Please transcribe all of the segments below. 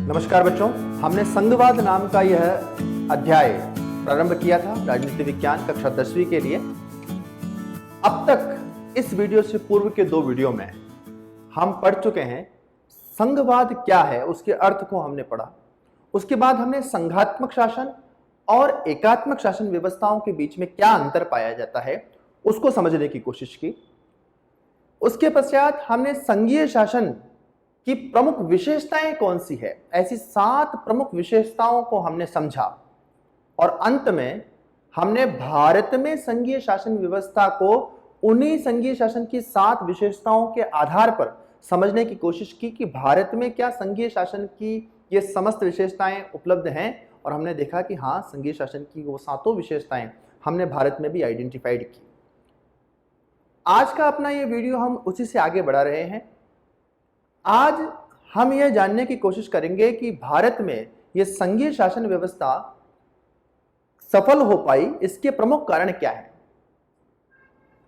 नमस्कार बच्चों, हमने संघवाद नाम का यह अध्याय प्रारंभ किया था राजनीति विज्ञान कक्षा 10वीं के लिए। अब तक इस वीडियो से पूर्व के 2 वीडियो में हम पढ़ चुके हैं संघवाद क्या है, उसके अर्थ को हमने पढ़ा। उसके बाद हमने संघात्मक शासन और एकात्मक शासन व्यवस्थाओं के बीच में क्या अंतर पाया जाता है उसको समझने की कोशिश की। उसके पश्चात हमने संघीय शासन की प्रमुख विशेषताएं कौन सी है, ऐसी 7 प्रमुख विशेषताओं को हमने समझा और अंत में हमने भारत में संघीय शासन व्यवस्था को उन्हीं संघीय शासन की 7 विशेषताओं के आधार पर समझने की कोशिश की कि भारत में क्या संघीय शासन की ये समस्त विशेषताएं उपलब्ध हैं। और हमने देखा कि हाँ, संघीय शासन की वो 7 विशेषताएं हमने भारत में भी आइडेंटिफाइड की। आज का अपना ये वीडियो हम उसी से आगे बढ़ा रहे हैं। आज हम यह जानने की कोशिश करेंगे कि भारत में यह संघीय शासन व्यवस्था सफल हो पाई, इसके प्रमुख कारण क्या है।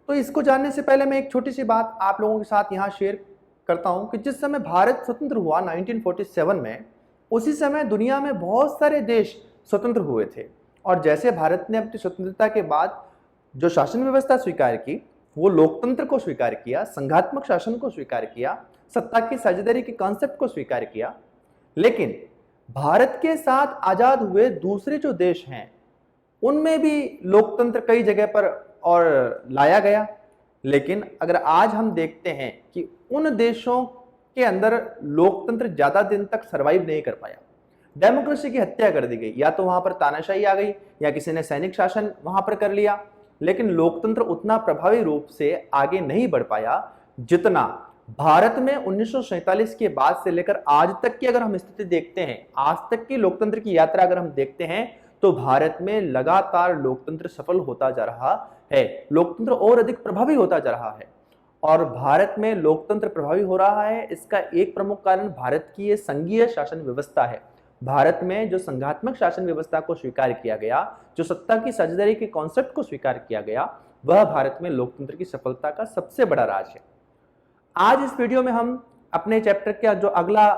तो इसको जानने से पहले मैं एक छोटी सी बात आप लोगों के साथ यहां शेयर करता हूं कि जिस समय भारत स्वतंत्र हुआ 1947 में, उसी समय दुनिया में बहुत सारे देश स्वतंत्र हुए थे। और जैसे भारत ने अपनी स्वतंत्रता के बाद जो शासन व्यवस्था स्वीकार की, वो लोकतंत्र को स्वीकार किया, संघात्मक शासन को स्वीकार किया, सत्ता की साझेदारी के कॉन्सेप्ट को स्वीकार किया। लेकिन भारत के साथ आजाद हुए दूसरे जो देश हैं उनमें भी लोकतंत्र कई जगह पर और लाया गया। लेकिन अगर आज हम देखते हैं कि उन देशों के अंदर लोकतंत्र ज्यादा दिन तक सरवाइव नहीं कर पाया, डेमोक्रेसी की हत्या कर दी गई, या तो वहां पर तानाशाही आ गई या किसी ने सैनिक शासन वहां पर कर लिया। लेकिन लोकतंत्र उतना प्रभावी रूप से आगे नहीं बढ़ पाया जितना भारत में 1947 के बाद से लेकर आज तक की अगर हम स्थिति देखते हैं, आज तक की लोकतंत्र की यात्रा अगर हम देखते हैं, तो भारत में लगातार लोकतंत्र सफल होता जा रहा है, लोकतंत्र और अधिक प्रभावी होता जा रहा है। और भारत में लोकतंत्र प्रभावी हो रहा है, इसका एक प्रमुख कारण भारत की ये संघीय शासन व्यवस्था है। भारत में जो संघात्मक शासन व्यवस्था को स्वीकार किया गया, जो सत्ता की साझेदारी के कॉन्सेप्ट को स्वीकार किया गया, वह भारत में लोकतंत्र की सफलता का सबसे बड़ा राज है। आज इस वीडियो में हम अपने चैप्टर का जो अगला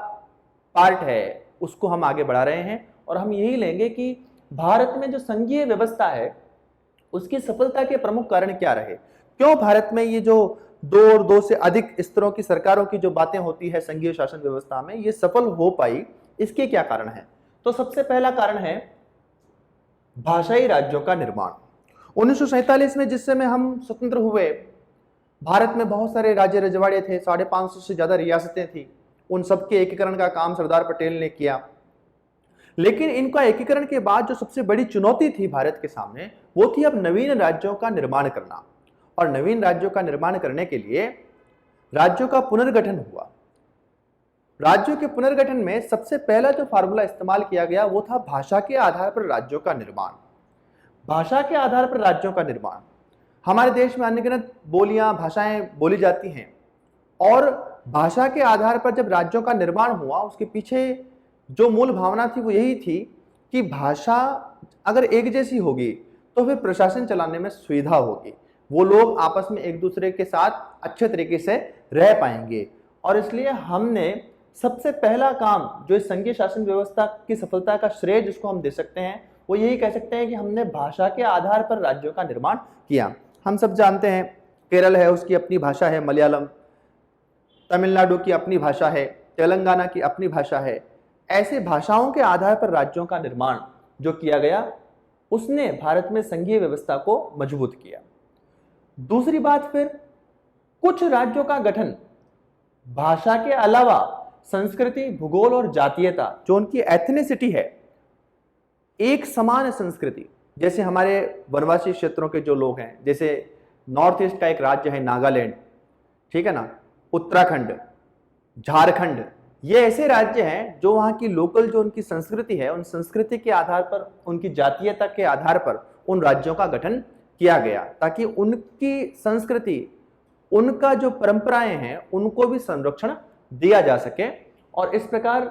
पार्ट है उसको हम आगे बढ़ा रहे हैं और हम यही लेंगे कि भारत में जो संघीय व्यवस्था है उसकी सफलता के प्रमुख कारण क्या रहे, क्यों भारत में ये जो 2 और 2 से अधिक स्तरों की सरकारों की जो बातें होती है संघीय शासन व्यवस्था में, ये सफल हो पाई, इसके क्या कारण है। तो सबसे पहला कारण है भाषाई राज्यों का निर्माण। 1947 में जिस समय हम स्वतंत्र हुए, भारत में बहुत सारे राज्य रजवाड़े थे, 550 से ज्यादा रियासतें थी। उन सबके एकीकरण का काम सरदार पटेल ने किया। लेकिन इनका एकीकरण के बाद जो सबसे बड़ी चुनौती थी भारत के सामने, वो थी अब नवीन राज्यों का निर्माण करना। और नवीन राज्यों का निर्माण करने के लिए राज्यों का पुनर्गठन हुआ। राज्यों के पुनर्गठन में सबसे पहला जो फार्मूला इस्तेमाल किया गया वो था भाषा के आधार पर राज्यों का निर्माण। भाषा के आधार पर राज्यों का निर्माण। हमारे देश में अनगिनत बोलियां, भाषाएं बोली जाती हैं और भाषा के आधार पर जब राज्यों का निर्माण हुआ, उसके पीछे जो मूल भावना थी वो यही थी कि भाषा अगर एक जैसी होगी तो फिर प्रशासन चलाने में सुविधा होगी, वो लोग आपस में एक दूसरे के साथ अच्छे तरीके से रह पाएंगे। और इसलिए हमने सबसे पहला काम जो इस संघीय शासन व्यवस्था की सफलता का श्रेय जिसको हम दे सकते हैं, वो यही कह सकते हैं कि हमने भाषा के आधार पर राज्यों का निर्माण किया। हम सब जानते हैं केरल है, उसकी अपनी भाषा है मलयालम, तमिलनाडु की अपनी भाषा है, तेलंगाना की अपनी भाषा है। ऐसे भाषाओं के आधार पर राज्यों का निर्माण जो किया गया, उसने भारत में संघीय व्यवस्था को मजबूत किया। दूसरी बात, फिर कुछ राज्यों का गठन भाषा के अलावा संस्कृति, भूगोल और जातीयता, जो उनकी एथनिसिटी है, एक समान संस्कृति, जैसे हमारे वनवासी क्षेत्रों के जो लोग हैं, जैसे नॉर्थ ईस्ट का एक राज्य है नागालैंड, ठीक है ना, उत्तराखंड, झारखंड, ये ऐसे राज्य हैं जो वहाँ की लोकल जो उनकी संस्कृति है, उन संस्कृति के आधार पर, उनकी जातीयता के आधार पर उन राज्यों का गठन किया गया, ताकि उनकी संस्कृति, उनका जो परंपराएं हैं, उनको भी संरक्षण दिया जा सके। और इस प्रकार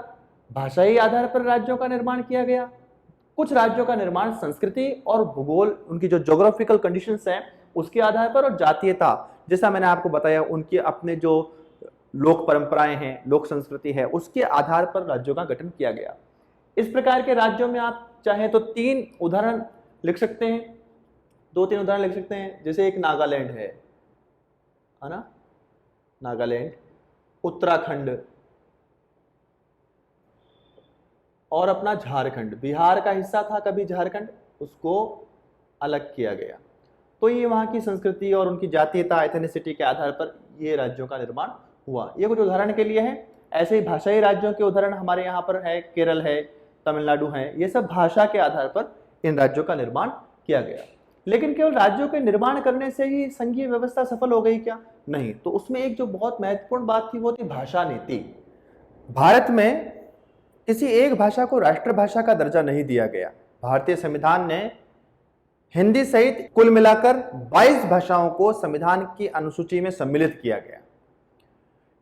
भाषाई आधार पर राज्यों का निर्माण किया गया। कुछ राज्यों का निर्माण संस्कृति और भूगोल, उनकी जो ज्योग्राफिकल कंडीशंस हैं उसके आधार पर, और जातीयता, जैसा मैंने आपको बताया, उनके अपने जो लोक परंपराएं हैं, लोक संस्कृति है, उसके आधार पर राज्यों का गठन किया गया। इस प्रकार के राज्यों में आप चाहे तो 3 उदाहरण लिख सकते हैं, 2-3 उदाहरण लिख सकते हैं। जैसे एक नागालैंड है ना, नागालैंड, उत्तराखंड और अपना झारखंड। बिहार का हिस्सा था कभी झारखंड, उसको अलग किया गया। तो ये वहाँ की संस्कृति और उनकी जातीयता, एथनिसिटी के आधार पर ये राज्यों का निर्माण हुआ। ये कुछ उदाहरण के लिए है। ऐसे ही भाषाई राज्यों के उदाहरण हमारे यहाँ पर है, केरल है, तमिलनाडु है। ये सब भाषा के आधार पर इन राज्यों का निर्माण किया गया। लेकिन केवल राज्यों के निर्माण करने से ही संघीय व्यवस्था सफल हो गई क्या? नहीं। तो उसमें एक जो बहुत महत्वपूर्ण बात थी वो थी भाषा नीति। भारत में किसी एक भाषा को राष्ट्रभाषा का दर्जा नहीं दिया गया। भारतीय संविधान ने हिंदी सहित कुल मिलाकर 22 भाषाओं को संविधान की अनुसूची में सम्मिलित किया गया।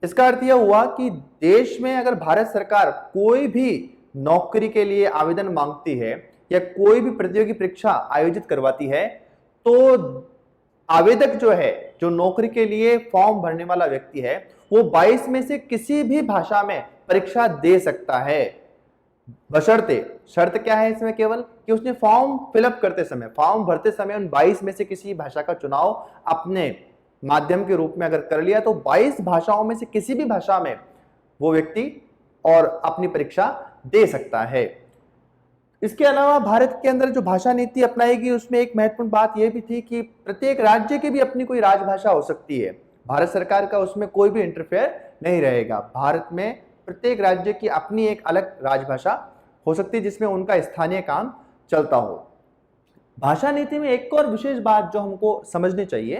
इसका अर्थ यह हुआ कि देश में अगर भारत सरकार कोई भी नौकरी के लिए आवेदन मांगती है या कोई भी प्रतियोगी परीक्षा आयोजित करवाती है, तो आवेदक जो है, जो नौकरी के लिए फॉर्म भरने वाला व्यक्ति है, वो 22 में से किसी भी भाषा में परीक्षा दे सकता है। बशर्ते, शर्त क्या है इसमें केवल कि उसने फॉर्म फिलअप करते समय, फॉर्म भरते समय उन 22 में से किसी भाषा का चुनाव अपने माध्यम के रूप में अगर कर लिया, तो 22 भाषाओं में से किसी भी भाषा में वो व्यक्ति और अपनी परीक्षा दे सकता है। इसके अलावा भारत के अंदर जो भाषा नीति अपनाई गई, उसमें एक महत्वपूर्ण बात यह भी थी कि प्रत्येक राज्य की भी अपनी कोई राजभाषा हो सकती है। भारत सरकार का उसमें कोई भी इंटरफेयर नहीं रहेगा। भारत में प्रत्येक राज्य की अपनी एक अलग राजभाषा हो सकती है जिसमें उनका स्थानीय काम चलता हो। भाषा नीति में एक और विशेष बात जो हमको समझनी चाहिए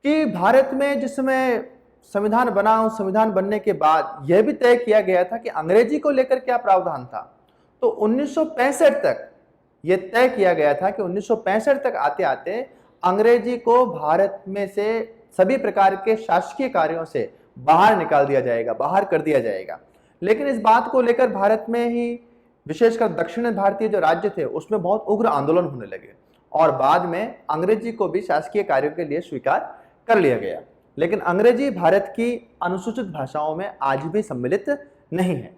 कि भारत में जिस समय संविधान बना, उस संविधान बनने के बाद यह भी तय किया गया था कि अंग्रेजी को लेकर क्या प्रावधान था। तो 1965 तक यह तय किया गया था कि 1965 तक आते आते अंग्रेजी को भारत में से सभी प्रकार के शासकीय कार्यों से बाहर निकाल दिया जाएगा, बाहर कर दिया जाएगा। लेकिन इस बात को लेकर भारत में ही विशेषकर दक्षिण भारतीय जो राज्य थे उसमें बहुत उग्र आंदोलन होने लगे और बाद में अंग्रेजी को भी शासकीय कार्यों के लिए स्वीकार कर लिया गया। लेकिन अंग्रेजी भारत की अनुसूचित भाषाओं में आज भी सम्मिलित नहीं है।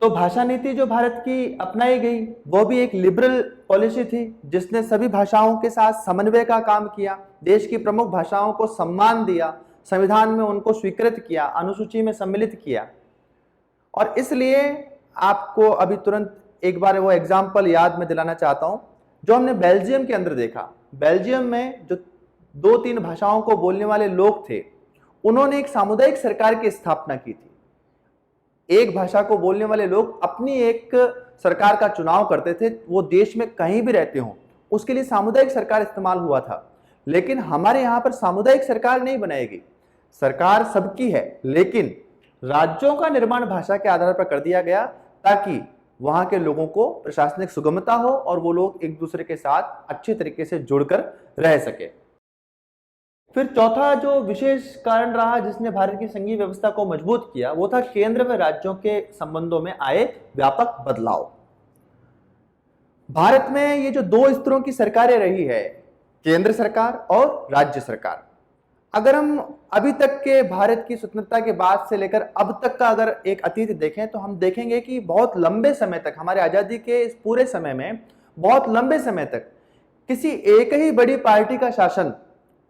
तो भाषा नीति जो भारत की अपनाई गई वो भी एक लिबरल पॉलिसी थी जिसने सभी भाषाओं के साथ समन्वय का काम किया, देश की प्रमुख भाषाओं को सम्मान दिया, संविधान में उनको स्वीकृत किया, अनुसूची में सम्मिलित किया। और इसलिए आपको अभी तुरंत एक बार वो एग्जाम्पल याद में दिलाना चाहता हूं जो हमने बेल्जियम के अंदर देखा। बेल्जियम में जो 2-3 भाषाओं को बोलने वाले लोग थे, उन्होंने एक सामुदायिक सरकार की स्थापना की थी। एक भाषा को बोलने वाले लोग अपनी एक सरकार का चुनाव करते थे, वो देश में कहीं भी रहते हों, उसके लिए सामुदायिक सरकार इस्तेमाल हुआ था। लेकिन हमारे यहाँ पर सामुदायिक सरकार नहीं बनाएगी, सरकार सबकी है, लेकिन राज्यों का निर्माण भाषा के आधार पर कर दिया गया ताकि वहां के लोगों को प्रशासनिक सुगमता हो और वो लोग एक दूसरे के साथ अच्छे तरीके से जुड़कर रह सके। फिर चौथा जो विशेष कारण रहा जिसने भारत की संघीय व्यवस्था को मजबूत किया, वो था केंद्र व राज्यों के संबंधों में आए व्यापक बदलाव। भारत में ये जो 2 स्तरों की सरकारें रही है, केंद्र सरकार और राज्य सरकार। अगर हम अभी तक के भारत की स्वतंत्रता के बाद से लेकर अब तक का अगर एक अतीत देखें तो हम देखेंगे कि बहुत लंबे समय तक, हमारे आजादी के इस पूरे समय में बहुत लंबे समय तक किसी एक ही बड़ी पार्टी का शासन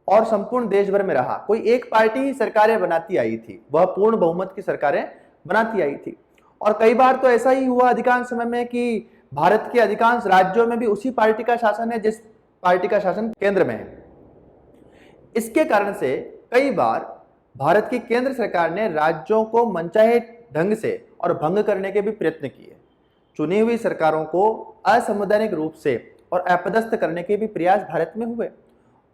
और संपूर्ण देश भर में रहा। कोई एक पार्टी ही सरकारें बनाती आई थी, वह पूर्ण बहुमत की सरकारें बनाती आई थी। और कई बार तो ऐसा ही हुआ अधिकांश समय में कि भारत के अधिकांश राज्यों में भी उसी पार्टी का शासन है जिस पार्टी का शासन केंद्र में है। इसके कारण से कई बार भारत की केंद्र सरकार ने राज्यों को मनचाहे ढंग से और भंग करने के भी प्रयत्न किए। चुनी हुई सरकारों को असंवैधानिक रूप से और अपदस्थ करने के भी प्रयास भारत में हुए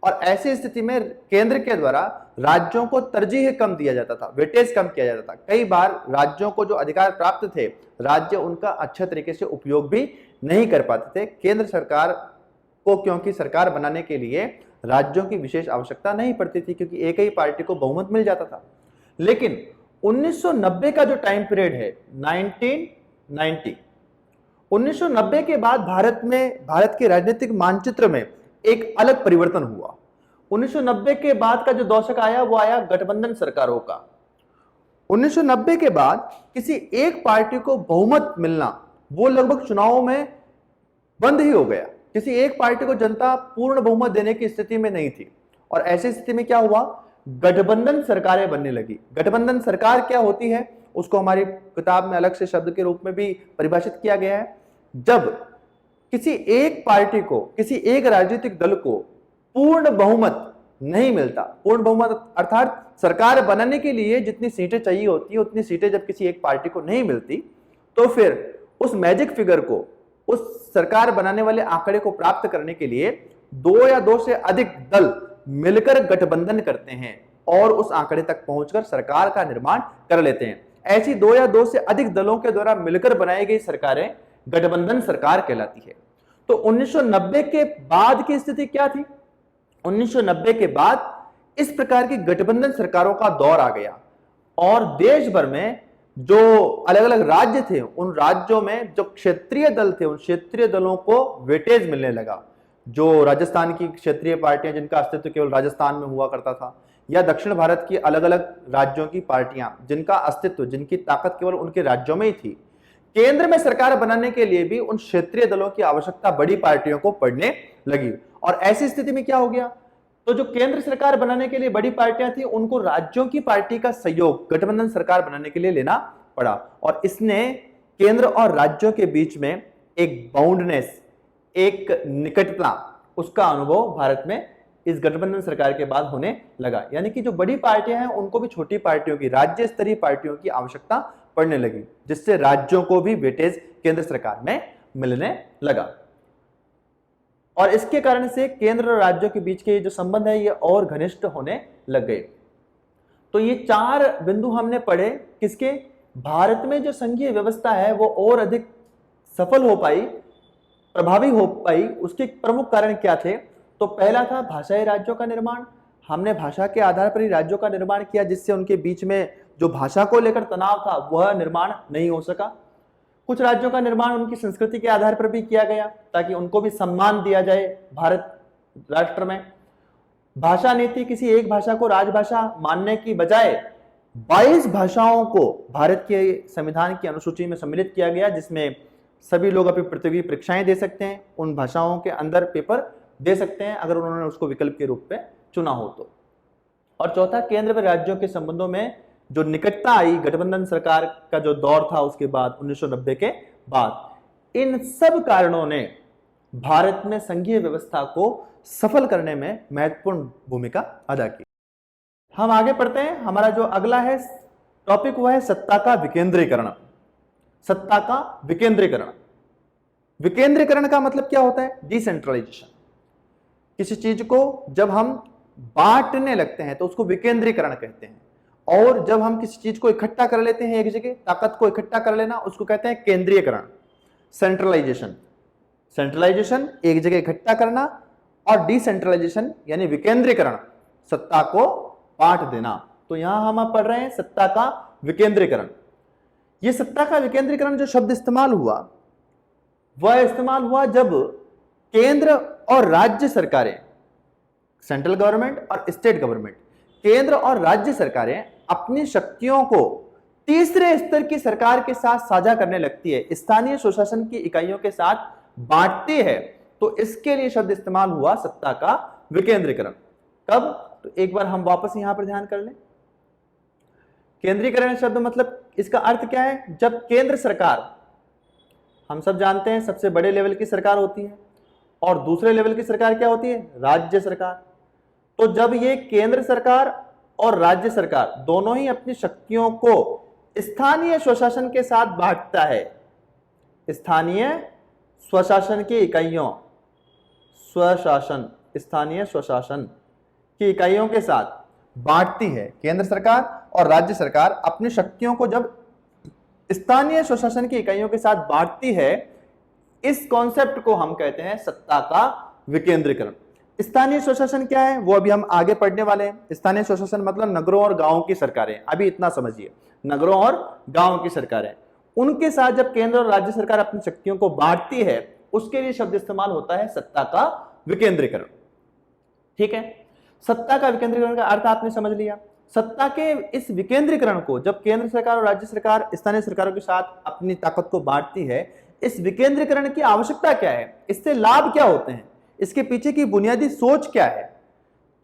और ऐसी स्थिति में केंद्र के द्वारा राज्यों को तरजीह कम दिया जाता था, वेटेज कम किया जाता था। कई बार राज्यों को जो अधिकार प्राप्त थे, राज्य उनका अच्छे तरीके से उपयोग भी नहीं कर पाते थे। केंद्र सरकार को क्योंकि सरकार बनाने के लिए राज्यों की विशेष आवश्यकता नहीं पड़ती थी क्योंकि एक ही पार्टी को बहुमत मिल जाता था। लेकिन 1990 का जो टाइम पीरियड है, 1990 के बाद भारत के राजनीतिक मानचित्र में एक अलग परिवर्तन हुआ। 1990 के बाद का जो दशक आया वो आया गठबंधन सरकारों का। 1990 के बाद किसी एक पार्टी को बहुमत मिलना वो लगभग चुनावों में बंद ही हो गया। किसी एक पार्टी को जनता पूर्ण बहुमत देने की स्थिति में नहीं थी और ऐसी स्थिति में क्या हुआ, गठबंधन सरकारें बनने लगी। गठबंधन सरकार क्या होती है उसको हमारी किताब में अलग से शब्द के रूप में भी परिभाषित किया गया है। जब किसी एक पार्टी को, किसी एक राजनीतिक दल को पूर्ण बहुमत नहीं मिलता, पूर्ण बहुमत अर्थात सरकार बनाने के लिए जितनी सीटें चाहिए होती है उतनी सीटें जब किसी एक पार्टी को नहीं मिलती, तो फिर उस मैजिक फिगर को, उस सरकार बनाने वाले आंकड़े को प्राप्त करने के लिए दो या दो से अधिक दल मिलकर गठबंधन करते हैं और उस आंकड़े तक पहुंचकर सरकार का निर्माण कर लेते हैं। ऐसी दो या दो से अधिक दलों के द्वारा मिलकर बनाई गई सरकारें गठबंधन सरकार कहलाती है। तो 1990 के बाद की स्थिति क्या थी? 1990 के बाद इस प्रकार की गठबंधन सरकारों का दौर आ गया और देश भर में जो अलग अलग राज्य थे उन राज्यों में जो क्षेत्रीय दल थे उन क्षेत्रीय दलों को वेटेज मिलने लगा। जो राजस्थान की क्षेत्रीय पार्टियां जिनका अस्तित्व केवल राजस्थान में हुआ करता था, या दक्षिण भारत की अलग अलग राज्यों की पार्टियां जिनका अस्तित्व, जिनकी ताकत केवल उनके राज्यों में ही थी, केंद्र में सरकार बनाने के लिए भी उन क्षेत्रीय दलों की आवश्यकता बड़ी पार्टियों को पड़ने लगी। और ऐसी स्थिति में क्या हो गया, तो जो केंद्र सरकार बनाने के लिए बड़ी पार्टियां थी उनको राज्यों की पार्टी का सहयोग गठबंधन सरकार बनाने के लिए लेना पड़ा और इसने केंद्र और राज्यों के बीच में एक बाउंडनेस, एक निकटता, उसका अनुभव भारत में इस गठबंधन सरकार के बाद होने लगा। यानी कि जो बड़ी पार्टियां हैं उनको भी छोटी पार्टियों की, राज्य स्तरीय पार्टियों की आवश्यकता पड़ने लगी, जिससे राज्यों को भी वेटेज केंद्र सरकार में मिलने लगा और इसके कारण से केंद्र और राज्यों के बीच के जो संबंध है ये और घनिष्ठ होने लग गए। तो ये चार बिंदु हमने पढ़े किसके, भारत में जो संघीय व्यवस्था है वो और अधिक सफल हो पाई, प्रभावी हो पाई। उसके प्रमुख कारण क्या थे? तो पहला था भाषाई राज्यों का निर्माण। हमने भाषा के आधार पर ही राज्यों का निर्माण किया, जिससे उनके बीच में जो भाषा को लेकर तनाव था वह निर्माण नहीं हो सका। कुछ राज्यों का निर्माण उनकी संस्कृति के आधार पर भी किया गया ताकि उनको भी सम्मान दिया जाए भारत राष्ट्र में। भाषा नीति, किसी एक भाषा को राजभाषा मानने की बजाय 22 भाषाओं को भारत के संविधान की अनुसूची में सम्मिलित किया गया, जिसमें सभी लोग अपनी प्रतियोगी परीक्षाएं दे सकते हैं, उन भाषाओं के अंदर पेपर दे सकते हैं अगर उन्होंने उसको विकल्प के रूप में चुना हो तो। और चौथा, केंद्र व राज्यों के संबंधों में जो निकटता आई गठबंधन सरकार का जो दौर था उसके बाद 1990 के बाद, इन सब कारणों ने भारत में संघीय व्यवस्था को सफल करने में महत्वपूर्ण भूमिका अदा की। हम आगे पढ़ते हैं। हमारा जो अगला है टॉपिक वो है सत्ता का विकेंद्रीकरण। सत्ता का विकेंद्रीकरण। विकेंद्रीकरण का मतलब क्या होता है? डिसेंट्रलाइजेशन। किसी चीज को जब हम बांटने लगते हैं तो उसको विकेंद्रीकरण कहते हैं, और जब हम किसी चीज को इकट्ठा कर लेते हैं एक जगह, ताकत को इकट्ठा कर लेना, उसको कहते हैं केंद्रीयकरण, सेंट्रलाइजेशन। सेंट्रलाइजेशन एक जगह इकट्ठा करना और डिसेंट्रलाइजेशन यानी विकेंद्रीकरण, सत्ता को बांट देना। तो यहां हम अब पढ़ रहे हैं सत्ता का विकेंद्रीकरण। यह सत्ता का विकेंद्रीकरण जो शब्द इस्तेमाल हुआ वह इस्तेमाल हुआ जब केंद्र और राज्य सरकारें, सेंट्रल गवर्नमेंट और स्टेट गवर्नमेंट, केंद्र और राज्य सरकारें अपनी शक्तियों को तीसरे स्तर की सरकार के साथ साझा करने लगती है, स्थानीय स्वशासन की इकाइयों के साथ बांटती है। तो इसके लिए शब्द इस्तेमाल हुआ सत्ता का विकेंद्रीकरण। कब? तो एक बार हम वापस यहां पर ध्यान कर लें। केंद्रीकरण शब्द मतलब इसका अर्थ क्या है? जब केंद्र सरकार, हम सब जानते हैं सबसे बड़े लेवल की सरकार होती है, और दूसरे लेवल की सरकार क्या होती है? राज्य सरकार। तो जब ये केंद्र सरकार और राज्य सरकार दोनों ही अपनी शक्तियों को स्थानीय स्वशासन के साथ बांटता है, स्थानीय स्वशासन की इकाइयों, स्वशासन, स्थानीय स्वशासन की इकाइयों के साथ बांटती है, केंद्र सरकार और राज्य सरकार अपनी शक्तियों को जब स्थानीय स्वशासन की इकाइयों के साथ बांटती है, इस कॉन्सेप्ट को हम कहते हैं सत्ता का विकेंद्रीकरण। स्थानीय स्वशासन क्या है वो अभी हम आगे पढ़ने वाले हैं। स्थानीय स्वशासन मतलब नगरों और गांवों की सरकारें। अभी इतना समझिए, नगरों और गांवों की सरकारें, उनके साथ जब केंद्र और राज्य सरकार अपनी शक्तियों को बांटती है, उसके लिए शब्द इस्तेमाल होता है सत्ता का विकेंद्रीकरण। ठीक है, सत्ता का विकेंद्रीकरण का अर्थ आपने समझ लिया। सत्ता के इस विकेंद्रीकरण को, जब केंद्र सरकार और राज्य सरकार स्थानीय सरकारों के साथ अपनी ताकत को बांटती है, इस विकेंद्रीकरण की आवश्यकता क्या है, इससे लाभ क्या होते हैं, इसके पीछे की बुनियादी सोच क्या है।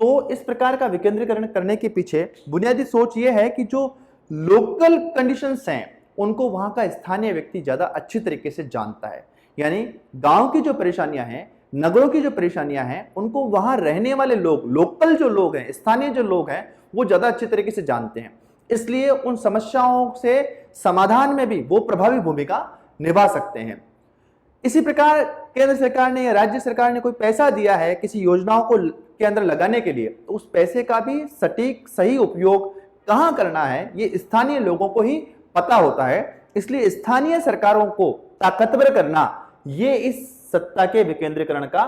तो इस प्रकार का विकेंद्रीकरण करने के पीछे बुनियादी सोच यह है कि जो लोकल कंडीशंस हैं उनको वहां का स्थानीय व्यक्ति ज्यादा अच्छी तरीके से जानता है। यानी गांव की जो परेशानियां हैं, नगरों की जो परेशानियां हैं, उनको वहां रहने वाले लोग, लोकल जो लोग हैं, स्थानीय जो लोग हैं, वो ज्यादा अच्छी तरीके से जानते हैं। इसलिए उन समस्याओं से समाधान में भी वो प्रभावी भूमिका निभा सकते हैं। इसी प्रकार केंद्र सरकार ने या राज्य सरकार ने कोई पैसा दिया है किसी योजनाओं को के अंदर लगाने के लिए, तो उस पैसे का भी सटीक सही उपयोग कहां करना है ये स्थानीय लोगों को ही पता होता है। इसलिए स्थानीय सरकारों को ताकतवर करना ये इस सत्ता के विकेंद्रीकरण का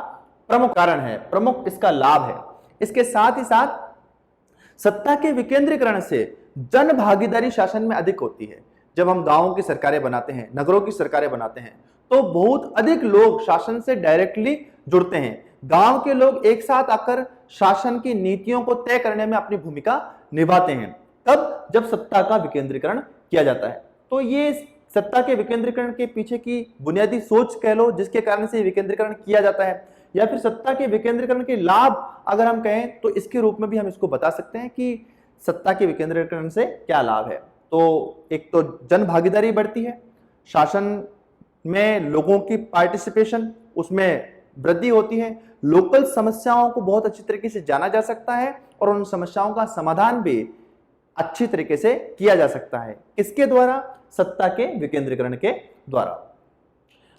प्रमुख कारण है, प्रमुख इसका लाभ है। इसके साथ ही साथ सत्ता के विकेंद्रीकरण से जन भागीदारी शासन में अधिक होती है। जब हम गांवों की सरकारें बनाते हैं, नगरों की सरकारें बनाते हैं, तो बहुत अधिक लोग शासन से डायरेक्टली जुड़ते हैं। गांव के लोग एक साथ आकर शासन की नीतियों को तय करने में अपनी भूमिका निभाते हैं, तब जब सत्ता का विकेंद्रीकरण किया जाता है। तो ये सत्ता के विकेंद्रीकरण के पीछे की बुनियादी सोच कह लो, जिसके कारण से विकेंद्रीकरण किया जाता है, या फिर सत्ता के विकेंद्रीकरण के लाभ अगर हम कहें तो इसके रूप में भी हम इसको बता सकते हैं कि सत्ता के विकेंद्रीकरण से क्या लाभ है। तो एक तो जन भागीदारी बढ़ती है, शासन में लोगों की पार्टिसिपेशन, उसमें वृद्धि होती है, लोकल समस्याओं को बहुत अच्छी तरीके से जाना जा सकता है और उन समस्याओं का समाधान भी अच्छी तरीके से किया जा सकता है। किसके द्वारा? सत्ता के विकेंद्रीकरण के द्वारा।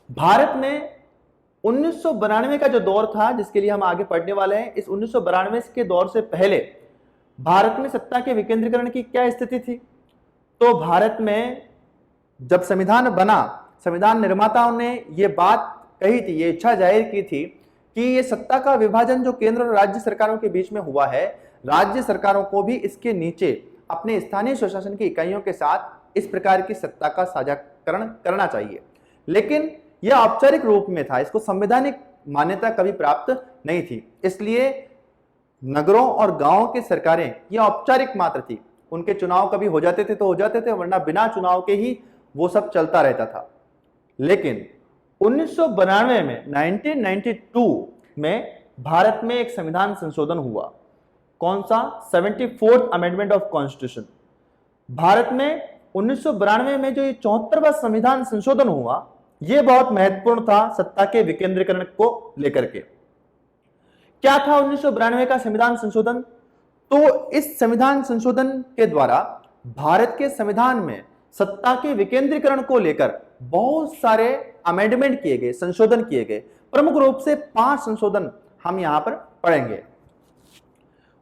भारत में 1992 का जो दौर था, जिसके लिए हम आगे पढ़ने वाले हैं, इस 1992 के दौर से पहले भारत में सत्ता के विकेंद्रीकरण की क्या स्थिति थी? तो भारत में जब संविधान बना, संविधान निर्माताओं ने यह बात कही थी, ये इच्छा जाहिर की थी कि ये सत्ता का विभाजन जो केंद्र और राज्य सरकारों के बीच में हुआ है, राज्य सरकारों को भी इसके नीचे अपने स्थानीय स्वशासन की इकाइयों के साथ इस प्रकार की सत्ता का साझाकरण करना चाहिए। लेकिन यह औपचारिक रूप में था, इसको संवैधानिक मान्यता कभी प्राप्त नहीं थी। इसलिए नगरों और गांवों की सरकारें ये औपचारिक मात्र थी, उनके चुनाव कभी हो जाते थे तो हो जाते थे, वरना बिना चुनाव के ही वो सब चलता रहता था। लेकिन 1992 में 1992 में भारत में एक संविधान संशोधन हुआ। कौन सा? 74th amendment of constitution. Bharat में 1992 में जो ये 74वां संविधान संशोधन हुआ, यह बहुत महत्वपूर्ण था सत्ता के विकेंद्रीकरण को लेकर के। क्या था 1992 का संविधान संशोधन? तो इस संविधान संशोधन के द्वारा भारत के संविधान में सत्ता के विकेंद्रीकरण को लेकर बहुत सारे अमेंडमेंट किए गए, संशोधन किए गए। प्रमुख रूप से 5 संशोधन हम यहां पर पढ़ेंगे।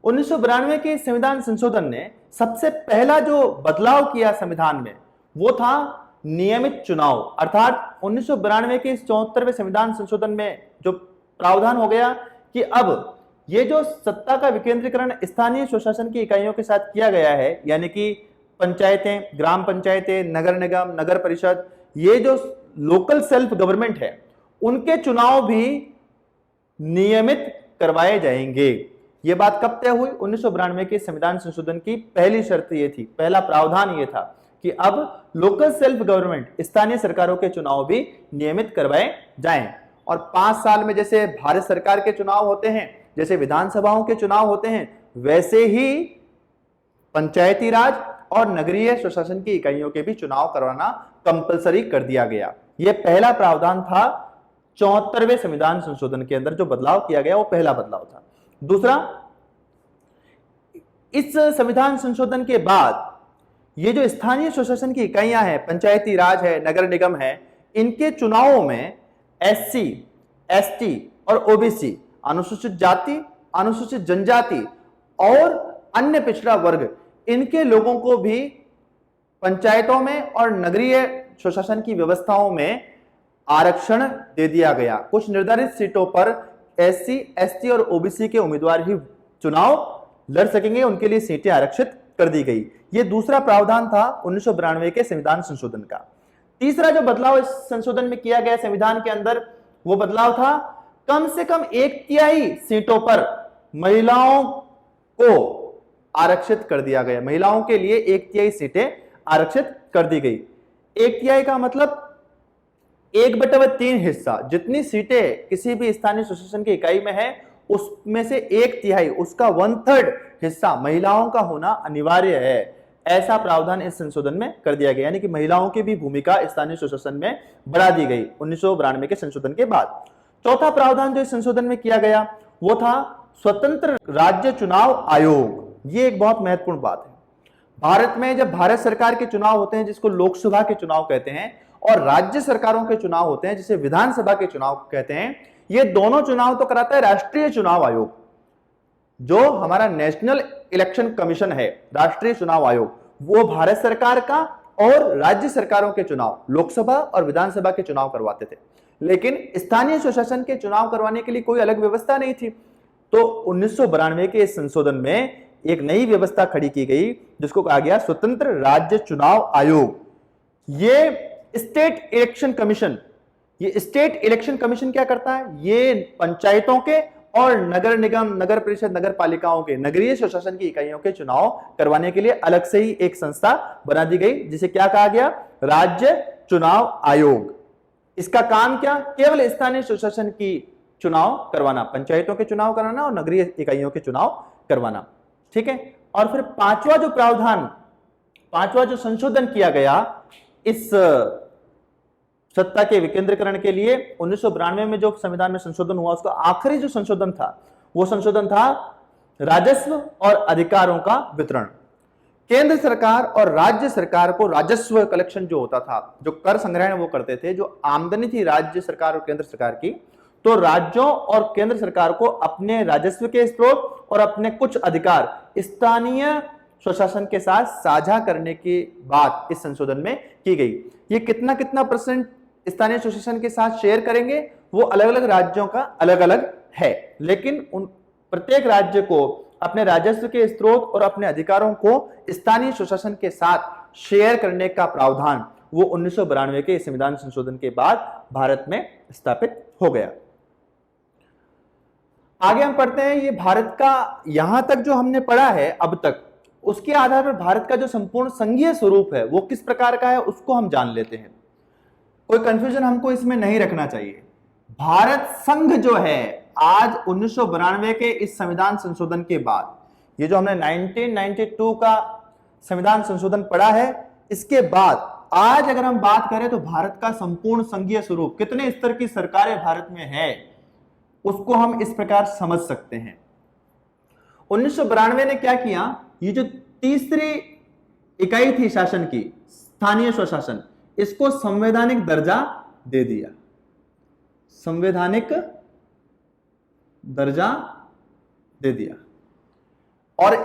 1992 के संविधान संशोधन ने सबसे पहला जो बदलाव किया संविधान में, वो था नियमित चुनाव। अर्थात 1992 के इस 74वें संविधान संशोधन में जो प्रावधान हो गया कि अब ये जो सत्ता का विकेंद्रीकरण स्थानीय स्वशासन की इकाइयों के साथ किया गया है, यानी कि पंचायतें, ग्राम पंचायतें, नगर निगम, नगर परिषद, ये जो लोकल सेल्फ गवर्नमेंट है, उनके चुनाव भी नियमित करवाए जाएंगे। ये बात कब तय हुई? 1992 के संविधान संशोधन की पहली शर्त ये थी, पहला प्रावधान ये था कि अब लोकल सेल्फ गवर्नमेंट, स्थानीय सरकारों के चुनाव भी नियमित करवाए जाएं। और 5 साल में जैसे भारत सरकार के चुनाव होते हैं, जैसे विधानसभाओं के चुनाव होते हैं, वैसे ही पंचायती राज और नगरीय स्वशासन की इकाइयों के भी चुनाव करवाना कंपलसरी कर दिया गया। यह पहला प्रावधान था 74वें संविधान संशोधन के अंदर जो बदलाव किया गया, वो पहला बदलाव था। दूसरा, इस संविधान संशोधन के बाद ये जो स्थानीय स्वशासन की इकाइयां हैं, पंचायती राज है, नगर निगम है, इनके चुनावों में SC, ST और OBC, अनुसूचित जाति, अनुसूचित जनजाति और अन्य पिछड़ा वर्ग, इनके लोगों को भी पंचायतों में और नगरीय स्वशासन की व्यवस्थाओं में आरक्षण दे दिया गया। कुछ निर्धारित सीटों पर SC, ST और OBC के उम्मीदवार ही चुनाव लड़ सकेंगे, उनके लिए सीटें आरक्षित कर दी गई। यह दूसरा प्रावधान था 1992 के संविधान संशोधन का। तीसरा जो बदलाव इस संशोधन में किया गया संविधान के अंदर, वो बदलाव था कम से कम 1/3 सीटों पर महिलाओं को आरक्षित कर दिया गया। महिलाओं के लिए 1/3 सीटें आरक्षित कर दी गई। 1/3 का मतलब 1/3 हिस्सा, जितनी सीटें किसी भी स्थानीय स्वशासन की इकाई में है उसमें से 1/3 उसका 1/3 हिस्सा महिलाओं का होना अनिवार्य है। ऐसा प्रावधान इस संशोधन में कर दिया गया, यानी कि महिलाओं की भी भूमिका स्थानीय स्वशासन में बढ़ा दी गई 1992 के संशोधन के बाद। चौथा प्रावधान जो इस संशोधन में किया गया वो था स्वतंत्र राज्य चुनाव आयोग। ये एक बहुत महत्वपूर्ण बात है। भारत में जब भारत सरकार के चुनाव होते हैं जिसको लोकसभा के चुनाव कहते हैं, और राज्य सरकारों के चुनाव होते हैं जिसे विधानसभा के चुनाव कहते हैं, ये दोनों चुनाव तो कराता है राष्ट्रीय चुनाव आयोग, जो हमारा नेशनल इलेक्शन कमीशन है। राष्ट्रीय चुनाव आयोग वो भारत सरकार का और राज्य सरकारों के चुनाव, लोकसभा और विधानसभा के चुनाव करवाते थे। लेकिन स्थानीय स्वशासन के चुनाव करवाने के लिए कोई अलग व्यवस्था नहीं थी। तो 1992 के इस संशोधन में एक नई व्यवस्था खड़ी की गई जिसको कहा गया स्वतंत्र राज्य चुनाव आयोग। ये स्टेट इलेक्शन कमीशन, ये स्टेट इलेक्शन कमीशन क्या करता है? ये पंचायतों के और नगर निगम, नगर परिषद, नगर पालिकाओं के, नगरीय स्वशासन की इकाइयों के चुनाव करवाने के लिए अलग से ही एक संस्था बना दी गई जिसे क्या कहा गया? राज्य चुनाव आयोग। इसका काम क्या? केवल स्थानीय स्वशासन की चुनाव करवाना, पंचायतों के चुनाव कराना और नगरीय इकाइयों के चुनाव करवाना। ठीक है। और फिर पांचवा जो प्रावधान, पांचवा जो संशोधन किया गया इस सत्ता के विकेंद्रीकरण के लिए 1992 में जो संविधान में संशोधन हुआ, उसका आखिरी जो संशोधन था वो संशोधन था राजस्व और अधिकारों का वितरण। केंद्र सरकार और राज्य सरकार को राजस्व कलेक्शन जो होता था, जो कर संग्रहण वो करते थे, जो आमदनी थी राज्य सरकार और केंद्र सरकार की, तो राज्यों और केंद्र सरकार को अपने राजस्व के स्रोत और अपने कुछ अधिकार स्थानीय स्वशासन के साथ साझा करने की बात इस संशोधन में की गई। ये कितना कितना परसेंट स्थानीय स्वशासन के साथ शेयर करेंगे वो अलग अलग राज्यों का अलग अलग है, लेकिन उन प्रत्येक राज्य को अपने राजस्व के स्रोत और अपने अधिकारों को स्थानीय स्वशासन के साथ शेयर करने का प्रावधान वो 1992 के संविधान संशोधन के बाद भारत में स्थापित हो गया। आगे हम पढ़ते हैं, ये भारत का यहां तक जो हमने पढ़ा है अब तक, उसके आधार पर भारत का जो संपूर्ण संघीय स्वरूप है वो किस प्रकार का है उसको हम जान लेते हैं। कोई कंफ्यूजन हमको इसमें नहीं रखना चाहिए। भारत संघ जो है आज 1992 के इस संविधान संशोधन के बाद, ये जो हमने 1992 का संविधान संशोधन पढ़ा है, इसके बाद आज अगर हम बात करें तो भारत का संपूर्ण संघीय स्वरूप, कितने स्तर की सरकारें भारत में है, उसको हम इस प्रकार समझ सकते हैं। 1992 ने क्या किया, ये जो तीसरी इकाई थी शासन की, स्थानीय स्वशासन, इसको संवैधानिक दर्जा दे दिया। संवैधानिक दर्जा दे दिया। और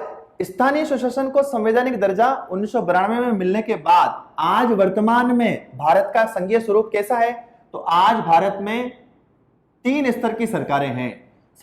स्थानीय स्वशासन को संवैधानिक दर्जा 1992 में मिलने के बाद आज वर्तमान में भारत का संघीय स्वरूप कैसा है? तो आज भारत में 3 स्तर की सरकारें हैं।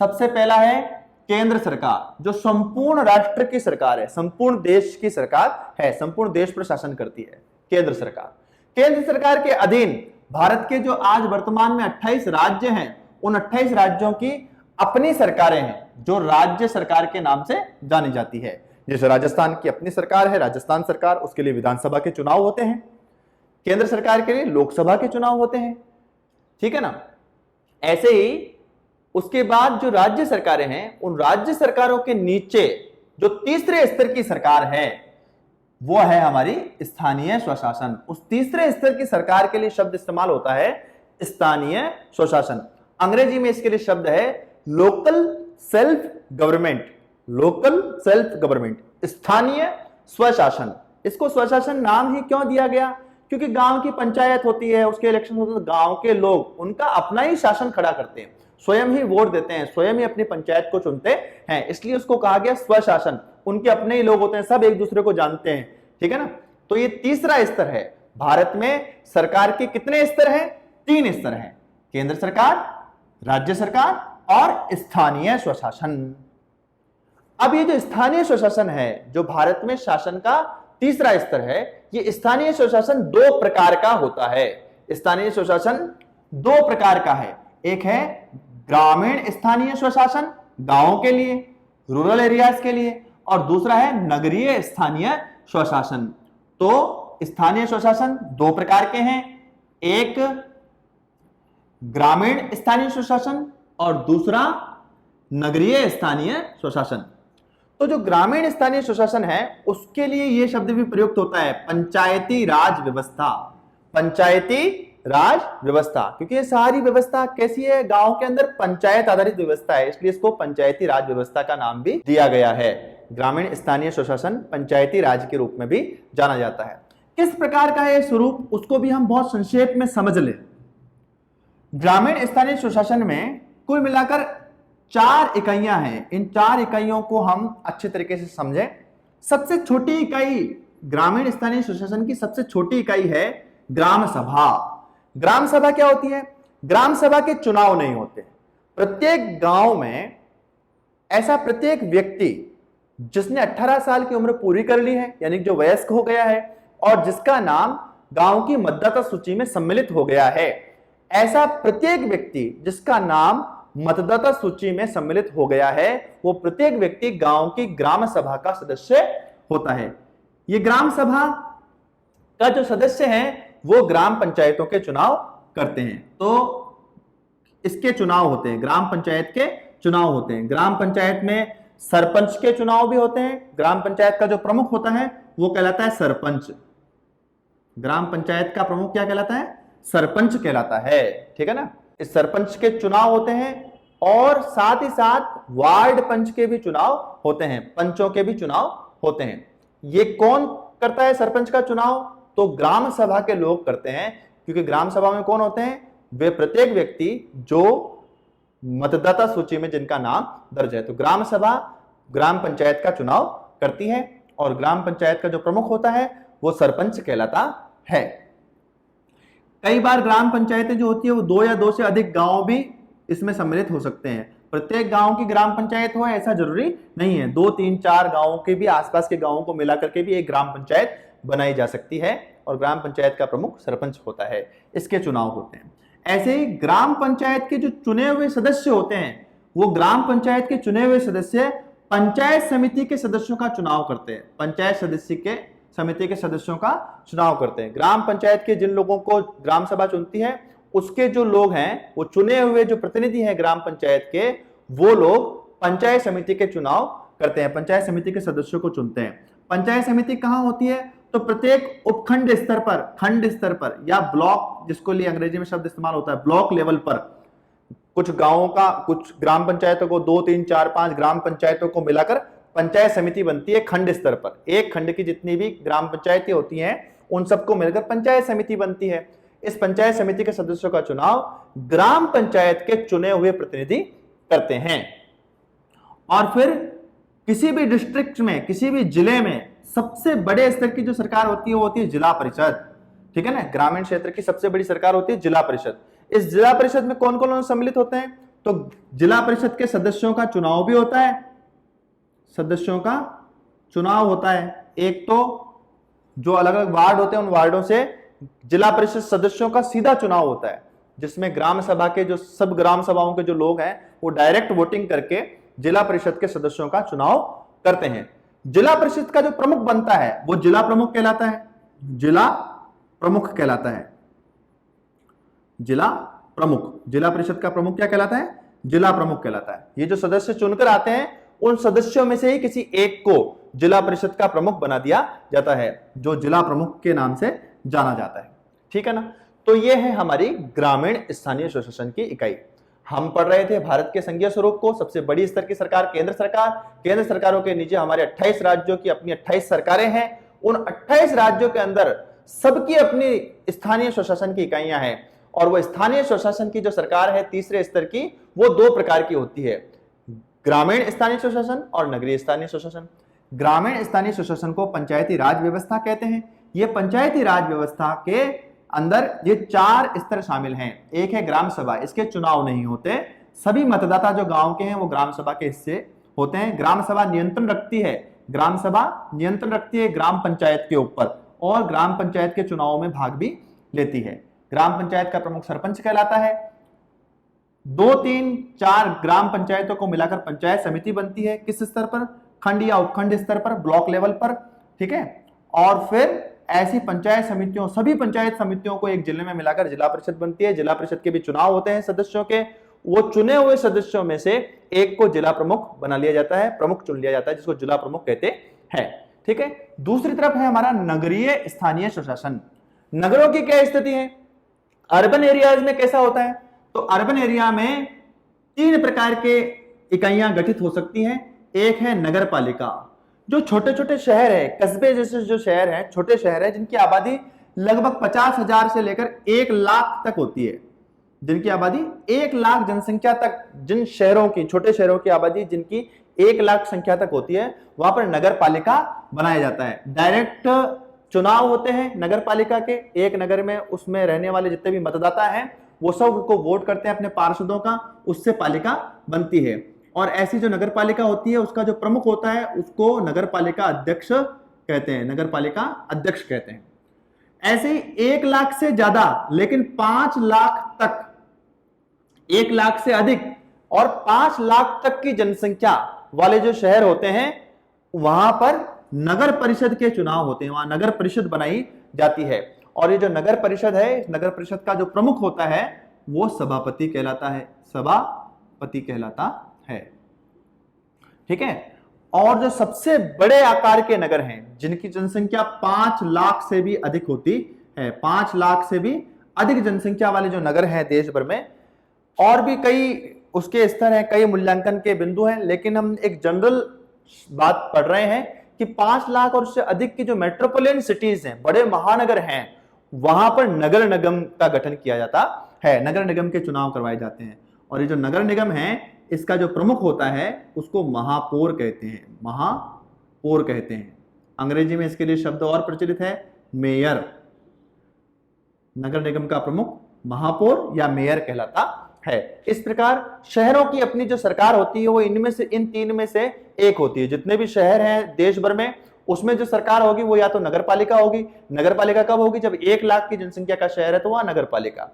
सबसे पहला है केंद्र सरकार, जो संपूर्ण राष्ट्र की सरकार है, संपूर्ण देश की सरकार है, संपूर्ण देश पर शासन करती है केंद्र सरकार। केंद्र सरकार के अधीन भारत के जो आज वर्तमान में 28 राज्य हैं, उन 28 राज्यों की अपनी सरकारें हैं जो राज्य सरकार के नाम से जानी जाती है। जैसे राजस्थान की अपनी सरकार है, राजस्थान सरकार, उसके लिए विधानसभा के चुनाव होते हैं। केंद्र सरकार के लिए लोकसभा के चुनाव होते हैं। ठीक है ना। ऐसे ही उसके बाद जो राज्य सरकारें हैं, उन राज्य सरकारों के नीचे जो तीसरे स्तर की सरकार है वो है हमारी स्थानीय स्वशासन। उस तीसरे स्तर की सरकार के लिए शब्द इस्तेमाल होता है स्थानीय स्वशासन। अंग्रेजी में इसके लिए शब्द है local self government. Local self government, स्थानीय स्वशासन। इसको स्वशासन नाम ही क्यों दिया गया? क्योंकि गांव की पंचायत होती है, उसके इलेक्शन होते हैं, गांव के लोग उनका अपना ही शासन खड़ा करते हैं, स्वयं ही वोट देते हैं, स्वयं ही अपनी पंचायत को चुनते हैं, इसलिए उसको कहा गया स्वशासन। उनके अपने ही लोग होते हैं, सब एक दूसरे को जानते हैं। ठीक है ना। तो ये तीसरा स्तर है। भारत में सरकार के कितने स्तर हैं? 3 स्तर हैं, केंद्र सरकार, राज्य सरकार और स्थानीय स्वशासन। अब ये जो स्थानीय स्वशासन है, जो भारत में शासन का तीसरा स्तर है, ये स्थानीय स्वशासन 2 प्रकार का होता है। स्थानीय स्वशासन 2 प्रकार का है। एक है ग्रामीण स्थानीय स्वशासन, गांवों के लिए, रूरल एरियाज के लिए, और दूसरा है नगरीय स्थानीय स्वशासन। तो स्थानीय स्वशासन दो प्रकार के हैं, एक ग्रामीण स्थानीय स्वशासन और दूसरा नगरीय स्थानीय स्वशासन। तो जो ग्रामीण स्थानीय स्वशासन है उसके लिए यह शब्द भी प्रयुक्त होता है पंचायती राज व्यवस्था। पंचायती राज व्यवस्था, क्योंकि ये सारी व्यवस्था कैसी है, गांव के अंदर पंचायत आधारित व्यवस्था है, इसलिए इसको पंचायती राज व्यवस्था का नाम भी दिया गया है। ग्रामीण स्थानीय स्वशासन पंचायती राज के रूप में भी जाना जाता है। किस प्रकार का है स्वरूप, उसको भी हम बहुत संक्षेप में समझ लें। ग्रामीण स्थानीय स्वशासन में कुल मिलाकर 4 इकाइयां हैं। इन 4 इकाइयों को हम अच्छे तरीके से समझें। सबसे छोटी इकाई ग्रामीण स्थानीय स्वशासन की सबसे छोटी इकाई है ग्राम सभा। ग्राम सभा क्या होती है? ग्राम सभा के चुनाव नहीं होते। प्रत्येक गांव में ऐसा प्रत्येक व्यक्ति जिसने 18 साल की उम्र पूरी कर ली है, यानी जो वयस्क हो गया है और जिसका नाम गांव की मतदाता सूची में सम्मिलित हो गया है, ऐसा प्रत्येक व्यक्ति जिसका नाम मतदाता सूची में सम्मिलित हो गया है, वो प्रत्येक व्यक्ति गांव की ग्राम सभा का सदस्य होता है। ये ग्राम सभा का जो सदस्य हैं वो ग्राम पंचायतों के चुनाव करते हैं। तो इसके चुनाव होते हैं, ग्राम पंचायत के चुनाव होते हैं। ग्राम पंचायत में सरपंच के चुनाव भी होते हैं। ग्राम पंचायत का जो प्रमुख होता है वो कहलाता है सरपंच। ग्राम पंचायत का प्रमुख क्या कहलाता है? सरपंच कहलाता है। ठीक है ना। इस सरपंच के चुनाव होते हैं और साथ ही साथ वार्ड पंच के भी चुनाव होते हैं, पंचों के भी चुनाव होते हैं। ये कौन करता है सरपंच का चुनाव? तो ग्राम सभा के लोग करते हैं, क्योंकि ग्राम सभा में कौन होते हैं? वे प्रत्येक व्यक्ति जो मतदाता सूची में जिनका नाम दर्ज है। तो ग्राम सभा ग्राम पंचायत का चुनाव करती है और ग्राम पंचायत का जो प्रमुख होता है वो सरपंच कहलाता है। कई बार ग्राम पंचायतें जो होती है वो 2 या 2 से अधिक गांव भी इसमें सम्मिलित हो सकते हैं। प्रत्येक गांव की ग्राम पंचायत हो ऐसा जरूरी नहीं है। 2, 3, 4 गांवों के भी, आसपास के गांवों को मिलाकर के भी एक ग्राम पंचायत बनाई जा सकती है और ग्राम पंचायत का प्रमुख सरपंच होता है। इसके चुनाव होते हैं। ऐसे ही ग्राम पंचायत के जो चुने हुए सदस्य होते हैं वो ग्राम पंचायत के चुने हुए सदस्य पंचायत समिति के सदस्यों का चुनाव करते हैं। पंचायत सदस्य के समिति के सदस्यों का चुनाव करते हैं। ग्राम पंचायत के जिन लोगों को ग्राम सभा चुनती है उसके जो लोग हैं, वो चुने हुए जो प्रतिनिधि हैं ग्राम पंचायत के, वो लोग पंचायत समिति के चुनाव करते हैं, पंचायत समिति के सदस्यों को चुनते हैं। पंचायत समिति कहां होती है? तो प्रत्येक उपखंड स्तर पर, खंड स्तर पर या ब्लॉक, जिसको लिए अंग्रेजी में शब्द इस्तेमाल होता है, ब्लॉक लेवल पर कुछ गांवों का, कुछ ग्राम पंचायतों को, 2, 3, 4, 5 ग्राम पंचायतों को मिलाकर पंचायत समिति बनती है खंड स्तर पर। एक खंड की जितनी भी ग्राम पंचायतें होती हैं उन सबको मिलकर पंचायत समिति बनती है। इस पंचायत समिति के सदस्यों का चुनाव ग्राम पंचायत के चुने हुए प्रतिनिधि करते हैं। और फिर किसी भी डिस्ट्रिक्ट में, किसी भी जिले में सबसे बड़े स्तर की जो सरकार होती है वो होती है जिला परिषद। ठीक है ना। ग्रामीण क्षेत्र की सबसे बड़ी सरकार होती है जिला परिषद। इस जिला परिषद में कौन कौन सम्मिलित होते हैं? तो जिला परिषद के सदस्यों का चुनाव भी होता है, सदस्यों का चुनाव होता है। एक तो जो अलग अलग वार्ड होते हैं उन वार्डों से जिला परिषद सदस्यों का सीधा चुनाव होता है, जिसमें ग्राम सभा के जो सब ग्राम सभाओं के जो लोग हैं वो डायरेक्ट वोटिंग करके जिला परिषद के सदस्यों का चुनाव करते हैं। जिला परिषद का जो प्रमुख बनता है वो जिला प्रमुख कहलाता है। जिला प्रमुख कहलाता है। जिला प्रमुख, जिला परिषद का प्रमुख क्या कहलाता है? जिला प्रमुख कहलाता है। ये जो सदस्य चुनकर आते हैं उन सदस्यों में से ही किसी एक को जिला परिषद का प्रमुख बना दिया जाता है, जो जिला प्रमुख के नाम से जाना जाता है। ठीक है ना। तो ये है हमारी ग्रामीण स्थानीय स्वशासन की इकाई। हम पढ़ रहे थे भारत के संघीय स्वरूप को। सबसे बड़ी स्तर की सरकार केंद्र सरकार, केंद्र सरकारों के नीचे हमारे 28 राज्यों की अपनी 28 सरकारें हैं। उन 28 राज्यों के अंदर सबकी अपनी स्थानीय स्वशासन की इकाइयां हैं और वो स्थानीय स्वशासन की जो सरकार है तीसरे स्तर की, वो 2 प्रकार की होती है, ग्रामीण स्थानीय स्वशासन और नगरीय स्थानीय स्वशासन। ग्रामीण स्थानीय स्वशासन को पंचायती राज व्यवस्था कहते हैं। ये पंचायती राज व्यवस्था के अंदर ये 4 स्तर शामिल हैं। एक है ग्राम सभा, इसके चुनाव नहीं होते, सभी मतदाता जो गांव के हैं वो ग्राम सभा के हिस्से होते हैं। ग्राम सभा नियंत्रण रखती है, ग्राम सभा नियंत्रण रखती है ग्राम पंचायत के ऊपर और ग्राम पंचायत के चुनाव में भाग भी लेती है। ग्राम पंचायत का प्रमुख सरपंच कहलाता है। 2, 3, 4 ग्राम पंचायतों को मिलाकर पंचायत समिति बनती है। किस स्तर पर? खंड या उपखंड स्तर पर, ब्लॉक लेवल पर, ठीक है। और फिर ऐसी पंचायत समितियों, सभी पंचायत समितियों को एक जिले में मिलाकर जिला परिषद बनती है। जिला परिषद के भी चुनाव होते हैं सदस्यों के, वो चुने हुए सदस्यों में से एक को जिला प्रमुख बना लिया जाता है, प्रमुख चुन लिया जाता है, जिसको जिला प्रमुख कहते हैं, ठीक है। दूसरी तरफ है हमारा नगरीय स्थानीय स्वशासन। नगरों की क्या स्थिति है, अर्बन एरियाज में कैसा होता है? तो अर्बन एरिया में 3 प्रकार के इकाइयां गठित हो सकती हैं। एक है नगर पालिका, जो छोटे छोटे शहर है, कस्बे जैसे जो शहर है, छोटे शहर है, जिनकी आबादी लगभग 50,000 से लेकर 1 लाख तक होती है, जिनकी आबादी 1 लाख जनसंख्या तक, जिन शहरों की, छोटे शहरों की आबादी जिनकी 1 लाख संख्या तक होती है, वहां पर नगर पालिका बनाया जाता है। डायरेक्ट चुनाव होते हैं नगर पालिका के, एक नगर में उसमें रहने वाले जितने भी मतदाता हैं वो सब को वोट करते हैं अपने पार्षदों का, उससे पालिका बनती है। और ऐसी जो नगर पालिका होती है उसका जो प्रमुख होता है उसको नगर पालिका अध्यक्ष कहते हैं, नगर पालिका अध्यक्ष कहते हैं। ऐसे ही 1 लाख से ज्यादा लेकिन 5 लाख तक, 1 लाख से अधिक और 5 लाख तक की जनसंख्या वाले जो शहर होते हैं वहां पर नगर परिषद के चुनाव होते हैं, वहां नगर परिषद बनाई जाती है। और ये जो नगर परिषद है, इस नगर परिषद का जो प्रमुख होता है वो सभापति कहलाता है, सभापति कहलाता है, ठीक है। और जो सबसे बड़े आकार के नगर हैं, जिनकी जनसंख्या 5 लाख से भी अधिक होती है, 5 लाख से भी अधिक जनसंख्या वाले जो नगर हैं देश भर में, और भी कई उसके स्तर हैं, कई मूल्यांकन के बिंदु हैं, लेकिन हम एक जनरल बात पढ़ रहे हैं कि 5 लाख और उससे अधिक की जो मेट्रोपोलियन सिटीज हैं, बड़े महानगर हैं, वहां पर नगर निगम का गठन किया जाता है, नगर निगम के चुनाव करवाए जाते हैं। और ये जो नगर निगम है, इसका जो प्रमुख होता है उसको महापौर कहते हैं, महापौर कहते हैं। अंग्रेजी में इसके लिए शब्द और प्रचलित है, मेयर। नगर निगम का प्रमुख महापौर या मेयर कहलाता है। इस प्रकार शहरों की अपनी जो सरकार होती है वो इनमें से, इन 3 में से एक होती है। जितने भी शहर हैं देश भर में, उसमें जो सरकार होगी वो या तो नगर पालिका होगी। नगर पालिका कब होगी? जब 1 लाख की जनसंख्या का शहर है तो वहां नगर पालिका,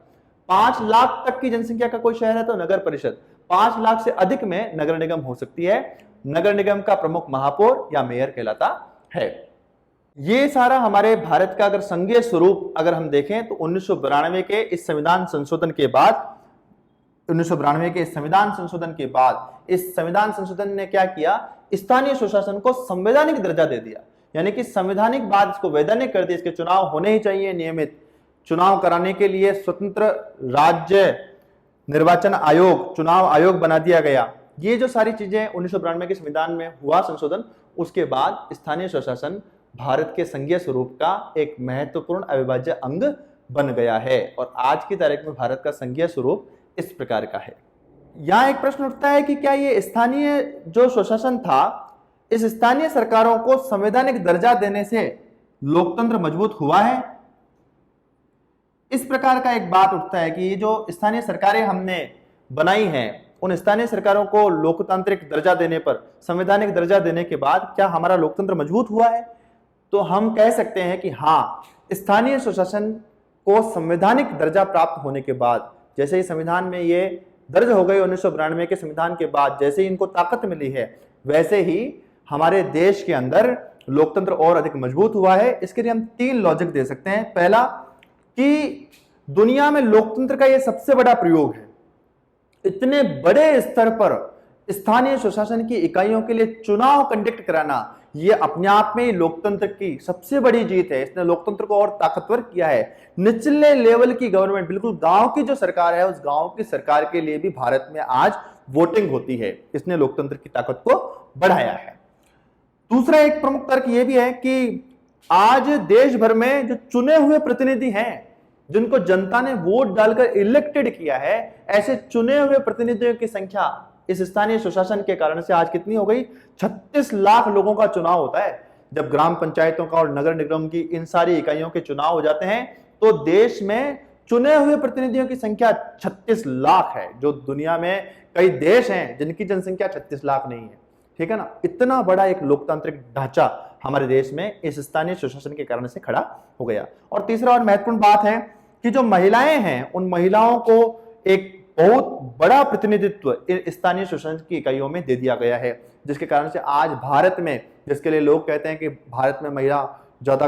5 लाख तक की जनसंख्या का कोई शहर है तो नगर परिषद, 5 लाख से अधिक में नगर निगम हो सकती है। नगर निगम का प्रमुख महापौर या मेयर कहलाता है। ये सारा हमारे भारत का अगर संघीय स्वरूप अगर हम देखें तो 1992 के इस संविधान संशोधन के बाद, 1992 के इस संविधान संशोधन के बाद इस संविधान संशोधन ने क्या किया? स्थानीय स्वशासन को संवैधानिक दर्जा दे दिया, यानी कि संवैधानिक बाद इसको वैधानिक कर दिया। इसके चुनाव होने ही चाहिए, नियमित चुनाव कराने के लिए स्वतंत्र राज्य निर्वाचन आयोग, चुनाव आयोग बना दिया गया। ये जो सारी चीजें 1992 के संविधान में हुआ संशोधन, उसके बाद स्थानीय स्वशासन भारत के संघीय स्वरूप का एक महत्वपूर्ण अविभाज्य अंग बन गया है। और आज की तारीख में भारत का संघीय स्वरूप इस प्रकार का है। यहां एक प्रश्न उठता है कि क्या ये स्थानीय जो स्वशासन था, इस स्थानीय सरकारों को संवैधानिक दर्जा देने से लोकतंत्र मजबूत हुआ है? इस प्रकार का एक बात उठता है कि ये जो स्थानीय सरकारें हमने बनाई हैं, उन स्थानीय सरकारों को लोकतांत्रिक दर्जा देने पर, संवैधानिक दर्जा देने के बाद क्या हमारा लोकतंत्र मजबूत हुआ है? तो हम कह सकते हैं कि हाँ, स्थानीय स्वशासन को संवैधानिक दर्जा प्राप्त होने के बाद, जैसे ही संविधान में ये दर्ज हो गई 1992 के संविधान के बाद, जैसे ही इनको ताकत मिली है, वैसे ही हमारे देश के अंदर लोकतंत्र और अधिक मजबूत हुआ है। इसके लिए हम 3 लॉजिक दे सकते हैं। पहला कि दुनिया में लोकतंत्र का यह सबसे बड़ा प्रयोग है। इतने बड़े स्तर पर स्थानीय स्वशासन की इकाइयों के लिए चुनाव कंडक्ट कराना, यह अपने आप में लोकतंत्र की सबसे बड़ी जीत है। इसने लोकतंत्र को और ताकतवर किया है। निचले लेवल की गवर्नमेंट, बिल्कुल गांव की जो सरकार है, उस गांव की सरकार के लिए भी भारत में आज वोटिंग होती है। इसने लोकतंत्र की ताकत को बढ़ाया है। दूसरा एक प्रमुख तर्क यह भी है कि आज देश भर में जो चुने हुए प्रतिनिधि हैं, जिनको जनता ने वोट डालकर इलेक्टेड किया है, ऐसे चुने हुए प्रतिनिधियों की संख्या इस स्थानीय स्वशासन के कारण से आज कितनी हो गई? 36 लाख लोगों का चुनाव होता है। जब ग्राम पंचायतों का और नगर निगम की इन सारी इकाइयों के चुनाव हो जाते हैं तो देश में चुने हुए प्रतिनिधियों की संख्या 36 लाख है। जो दुनिया में कई देश हैं जिनकी जनसंख्या 36 लाख नहीं है, ठीक है ना। इतना बड़ा एक लोकतांत्रिक ढांचा हमारे देश में इस स्थानीय स्वशासन के कारण से खड़ा हो गया। और तीसरा और महत्वपूर्ण बात है कि जो महिलाएं हैं, उन महिलाओं को एक बहुत बड़ा प्रतिनिधित्व इन स्थानीय स्वशासन की इकाइयों में दे दिया गया है, जिसके कारण से आज भारत में, जिसके लिए लोग कहते हैं कि भारत में महिला ज्यादा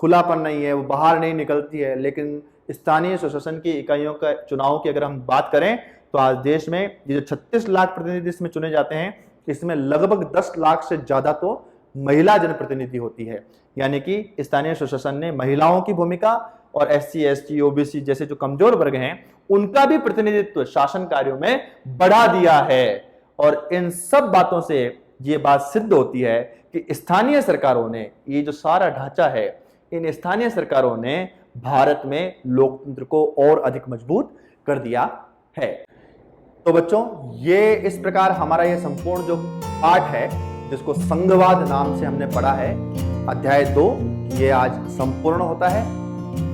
खुलापन नहीं है, वो बाहर नहीं निकलती है, लेकिन स्थानीय स्वशासन की इकाइयों का चुनाव की अगर हम बात करें तो आज देश में ये जो 36 लाख प्रतिनिधि इसमें चुने जाते हैं, इसमें लगभग 10 लाख से ज्यादा तो महिला जनप्रतिनिधि होती है। यानी कि स्थानीय स्वशासन ने महिलाओं की भूमिका और SC, ST, OBC जैसे जो कमजोर वर्ग हैं उनका भी प्रतिनिधित्व शासन कार्यों में बढ़ा दिया है। और इन सब बातों से ये बात सिद्ध होती है कि स्थानीय सरकारों ने, ये जो सारा ढांचा है, इन स्थानीय सरकारों ने भारत में लोकतंत्र को और अधिक मजबूत कर दिया है। तो बच्चों, ये इस प्रकार हमारा ये संपूर्ण जो पाठ है, जिसको संघवाद नाम से हमने पढ़ा है, अध्याय 2, ये आज संपूर्ण होता है।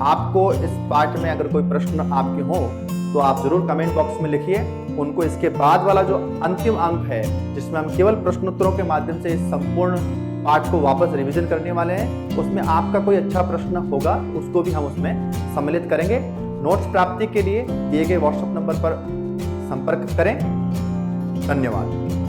आपको इस पाठ में अगर कोई प्रश्न आपके हो तो आप जरूर कमेंट बॉक्स में लिखिए। उनको इसके बाद वाला जो अंतिम अंक है, जिसमें हम केवल प्रश्नोत्तरों के माध्यम से इस संपूर्ण पाठ को वापस रिवीजन करने वाले हैं, उसमें आपका कोई अच्छा प्रश्न होगा, उसको भी हम उसमें सम्मिलित करेंगे। नोट्स प्राप्ति के लिए दिए गए व्हाट्सएप नंबर पर संपर्क करें। धन्यवाद।